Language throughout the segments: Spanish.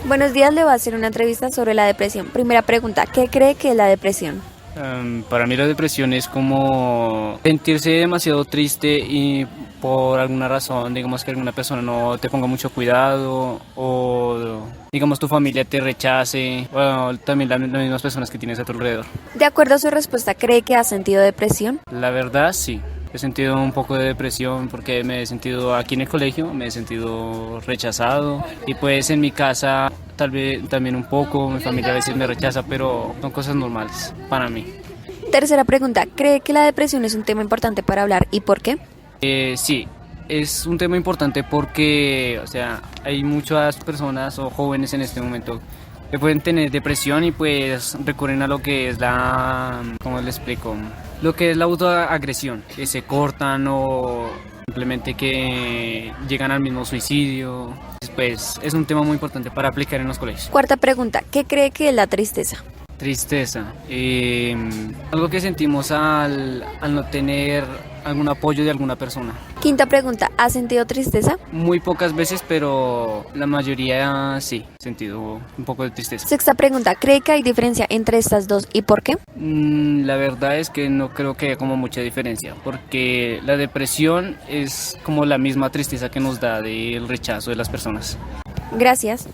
Buenos días, le voy a hacer una entrevista sobre la depresión. Primera pregunta, ¿qué cree que es la depresión? Para mí la depresión es como sentirse demasiado triste y por alguna razón, digamos que alguna persona no te ponga mucho cuidado o digamos tu familia te rechace, bueno, también las mismas personas que tienes a tu alrededor. De acuerdo a su respuesta, ¿cree que ha sentido depresión? La verdad sí. He sentido un poco de depresión porque me he sentido aquí en el colegio, me he sentido rechazado y pues en mi casa tal vez también un poco, mi familia a veces me rechaza, pero son cosas normales para mí. Tercera pregunta, ¿cree que la depresión es un tema importante para hablar y por qué? Sí, es un tema importante porque, o sea, hay muchas personas o jóvenes en este momento que pueden tener depresión y pues recurren a lo que es ¿cómo le explico? Lo que es la autoagresión, que se cortan o simplemente que llegan al mismo suicidio. Pues es un tema muy importante para aplicar en los colegios. Cuarta pregunta, ¿qué cree que es la tristeza? Tristeza, algo que sentimos al no tener algún apoyo de alguna persona. Quinta pregunta, ¿ha sentido tristeza? Muy pocas veces, pero la mayoría sí, he sentido un poco de tristeza. Sexta pregunta, ¿cree que hay diferencia entre estas dos y por qué? La verdad es que no creo que haya como mucha diferencia, porque la depresión es como la misma tristeza que nos da del rechazo de las personas. Gracias.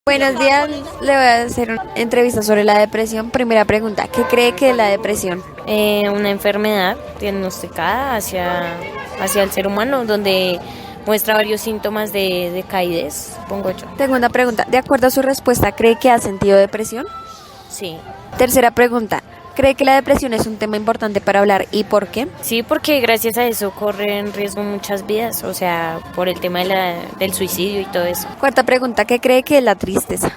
Buenos días, le voy a hacer una entrevista sobre la depresión. Primera pregunta, ¿qué cree que es la depresión? Una enfermedad diagnosticada hacia el ser humano, donde muestra varios síntomas de decaidez, pongo yo. Segunda pregunta, de acuerdo a su respuesta, ¿cree que ha sentido depresión? Sí. Tercera pregunta, ¿cree que la depresión es un tema importante para hablar y por qué? Sí, porque gracias a eso corren riesgo muchas vidas, o sea, por el tema del suicidio y todo eso. Cuarta pregunta, ¿qué cree que es la tristeza?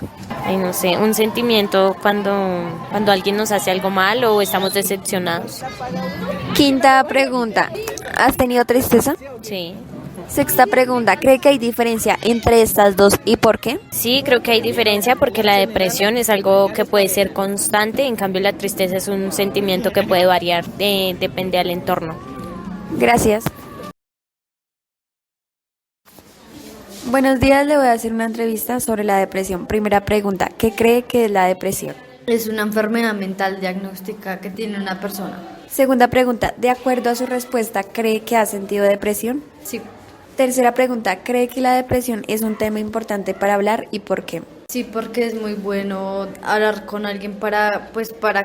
Ay, no sé, un sentimiento cuando alguien nos hace algo mal o estamos decepcionados. Quinta pregunta, ¿has tenido tristeza? Sí. Sexta pregunta, ¿cree que hay diferencia entre estas dos y por qué? Sí, creo que hay diferencia porque la depresión es algo que puede ser constante, en cambio la tristeza es un sentimiento que puede variar, depende del entorno. Gracias. Buenos días, le voy a hacer una entrevista sobre la depresión. Primera pregunta, ¿qué cree que es la depresión? Es una enfermedad mental diagnóstica que tiene una persona. Segunda pregunta, de acuerdo a su respuesta, ¿cree que ha sentido depresión? Sí, Tercera pregunta, ¿cree que la depresión es un tema importante para hablar y por qué? sí, porque es muy bueno hablar con alguien para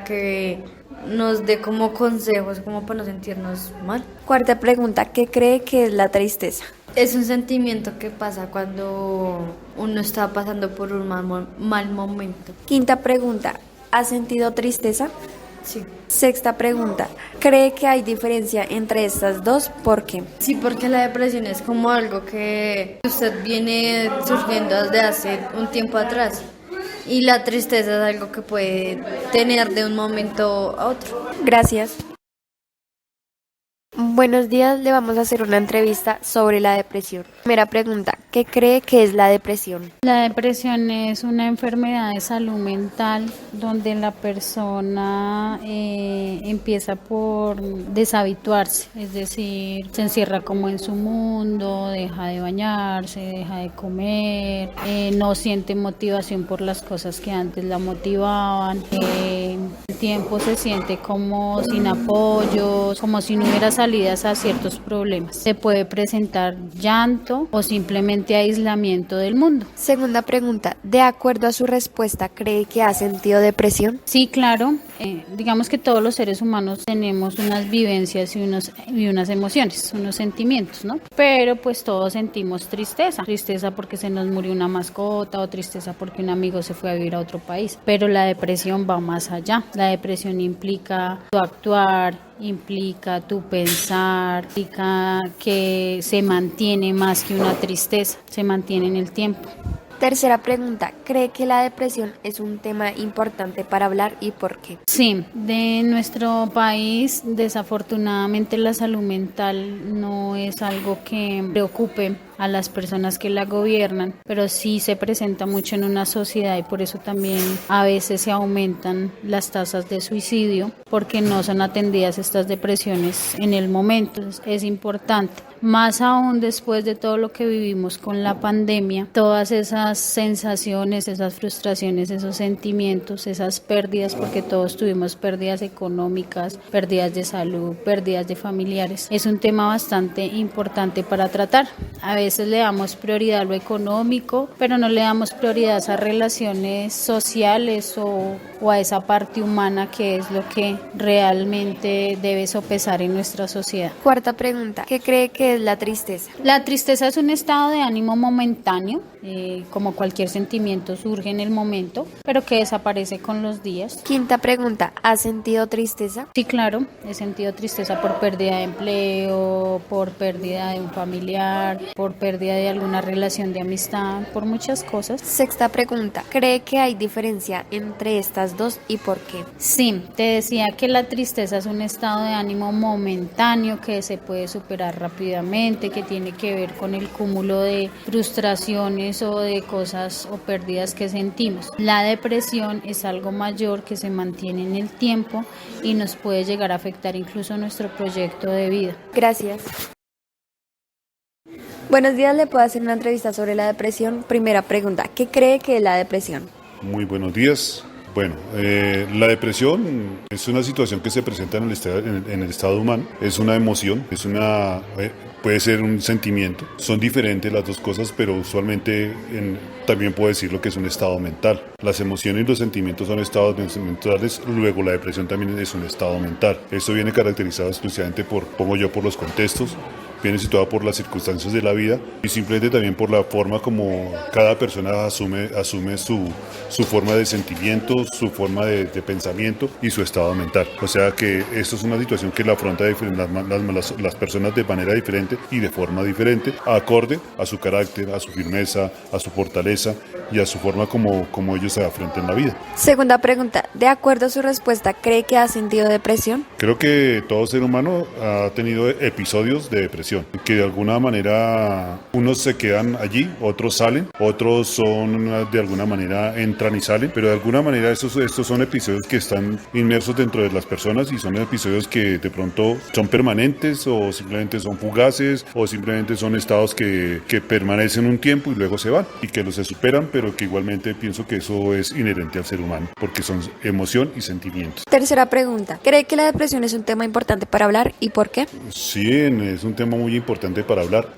que nos dé como consejos, como para no sentirnos mal. Cuarta pregunta, ¿qué cree que es la tristeza? Es un sentimiento que pasa cuando uno está pasando por un mal momento. Quinta pregunta, ¿ha sentido tristeza? Sí. Sexta pregunta, ¿cree que hay diferencia entre estas dos? ¿Por qué? Sí, porque la depresión es como algo que usted viene surgiendo desde hace un tiempo atrás. Y la tristeza es algo que puede tener de un momento a otro. Gracias. Buenos días, le vamos a hacer una entrevista sobre la depresión. Primera pregunta, ¿qué cree que es la depresión? La depresión es una enfermedad de salud mental donde la persona empieza por deshabituarse, es decir, se encierra como en su mundo, deja de bañarse, deja de comer, no siente motivación por las cosas que antes la motivaban, el tiempo se siente como sin apoyo, como si no hubiera salidas a ciertos problemas. Se puede presentar llanto o simplemente aislamiento del mundo. Segunda pregunta, de acuerdo a su respuesta, ¿cree que ha sentido depresión? Sí, claro. Digamos que todos los seres humanos tenemos unas vivencias y unas emociones, unos sentimientos, ¿no? Pero pues todos sentimos tristeza porque se nos murió una mascota o tristeza porque un amigo se fue a vivir a otro país. Pero la depresión va más allá. La depresión implica tu actuar, implica tu pensar, implica que se mantiene más que una tristeza, se mantiene en el tiempo. Tercera pregunta, ¿cree que la depresión es un tema importante para hablar y por qué? Sí, de nuestro país desafortunadamente la salud mental no es algo que preocupe a las personas que la gobiernan, pero sí se presenta mucho en una sociedad y por eso también a veces se aumentan las tasas de suicidio porque no son atendidas estas depresiones en el momento. Es importante. Más aún después de todo lo que vivimos con la pandemia, todas esas sensaciones, esas frustraciones, esos sentimientos, esas pérdidas, porque todos tuvimos pérdidas económicas, pérdidas de salud, pérdidas de familiares. Es un tema bastante importante para tratar. A veces le damos prioridad a lo económico, pero no le damos prioridad a esas relaciones sociales o a esa parte humana que es lo que realmente debe sopesar en nuestra sociedad. Cuarta pregunta, ¿qué cree que es la tristeza? La tristeza es un estado de ánimo momentáneo, como cualquier sentimiento surge en el momento, pero que desaparece con los días. Quinta pregunta, ¿has sentido tristeza? Sí, claro, he sentido tristeza por pérdida de empleo, por pérdida de un familiar, por pérdida de alguna relación de amistad, por muchas cosas. Sexta pregunta, ¿cree que hay diferencia entre estas dos y por qué? Sí, te decía que la tristeza es un estado de ánimo momentáneo que se puede superar rápidamente, que tiene que ver con el cúmulo de frustraciones o de cosas o pérdidas que sentimos. La depresión es algo mayor que se mantiene en el tiempo y nos puede llegar a afectar incluso nuestro proyecto de vida. Gracias. Buenos días, ¿le puedo hacer una entrevista sobre la depresión? Primera pregunta, ¿qué cree que es la depresión? Muy buenos días. Bueno, la depresión es una situación que se presenta en el estado humano, es una emoción, puede ser un sentimiento. Son diferentes las dos cosas, pero usualmente también puedo decir lo que es un estado mental. Las emociones y los sentimientos son estados mentales, luego la depresión también es un estado mental. Esto viene caracterizado exclusivamente por los contextos, viene situado por las circunstancias de la vida y simplemente también por la forma como cada persona asume su forma de sentimiento, su forma de pensamiento y su estado mental. O sea que esto es una situación que la afronta las personas de manera diferente y de forma diferente, acorde a su carácter, a su firmeza, a su fortaleza y a su forma como ellos se afrontan la vida. Segunda pregunta, de acuerdo a su respuesta, ¿cree que ha sentido depresión? Creo que todo ser humano ha tenido episodios de depresión, que de alguna manera unos se quedan allí, otros salen, otros son de alguna manera entran y salen, pero de alguna manera estos son episodios que están inmersos dentro de las personas y son episodios que de pronto son permanentes o simplemente son fugaces o simplemente son estados que permanecen un tiempo y luego se van y que los se superan, pero que igualmente pienso que eso es inherente al ser humano porque son emoción y sentimientos. Tercera pregunta, ¿cree que la depresión es un tema importante para hablar y por qué? Sí, es un tema muy importante para hablar,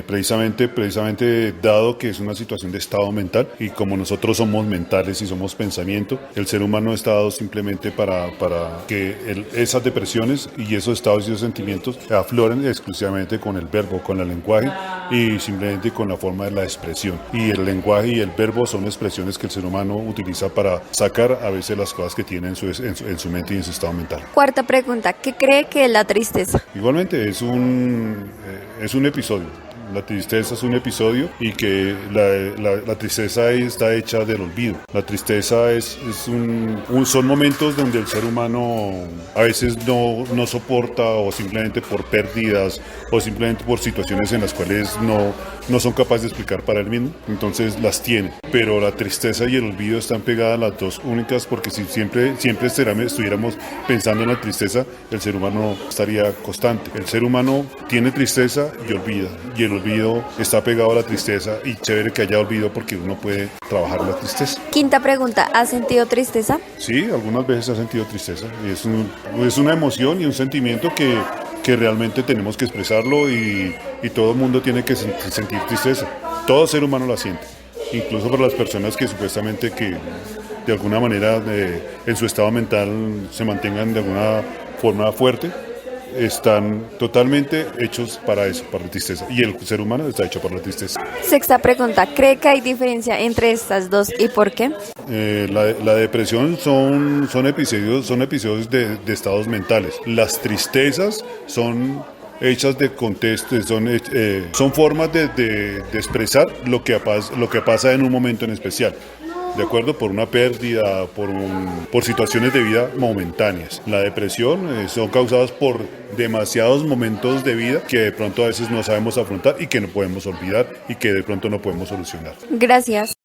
precisamente dado que es una situación de estado mental y como nosotros somos mentales y somos pensamiento, el ser humano está dado simplemente para que esas depresiones y esos estados y esos sentimientos afloren exclusivamente con el verbo, con el lenguaje y simplemente con la forma de la expresión. Y el lenguaje y el verbo son expresiones que el ser humano utiliza para sacar a veces las cosas que tiene en su mente y en su estado mental. Cuarta pregunta, ¿qué cree que es la tristeza? Igualmente es un episodio. La tristeza es un episodio y que la tristeza está hecha del olvido. La tristeza son momentos donde el ser humano a veces no soporta o simplemente por pérdidas o simplemente por situaciones en las cuales no son capaces de explicar para él mismo, entonces las tiene. Pero la tristeza y el olvido están pegadas las dos únicas porque si siempre estuviéramos pensando en la tristeza, el ser humano estaría constante. El ser humano tiene tristeza y olvida, y el olvido está pegado a la tristeza y chévere que haya olvido porque uno puede trabajar la tristeza. Quinta pregunta, ¿has sentido tristeza? Sí, algunas veces he sentido tristeza y es una emoción y un sentimiento que realmente tenemos que expresarlo y todo el mundo tiene que sentir tristeza. Todo ser humano la siente, incluso para las personas que supuestamente que de alguna manera en su estado mental se mantengan de alguna forma fuerte, están totalmente hechos para eso, para la tristeza. Y el ser humano está hecho para la tristeza. Sexta pregunta, ¿cree que hay diferencia entre estas dos y por qué? La depresión son episodios de estados mentales. Las tristezas son hechas de contexto, son formas de expresar lo que pasa en un momento en especial. ¿De acuerdo? Por una pérdida, por situaciones de vida momentáneas. La depresión son causadas por demasiados momentos de vida que de pronto a veces no sabemos afrontar y que no podemos olvidar y que de pronto no podemos solucionar. Gracias.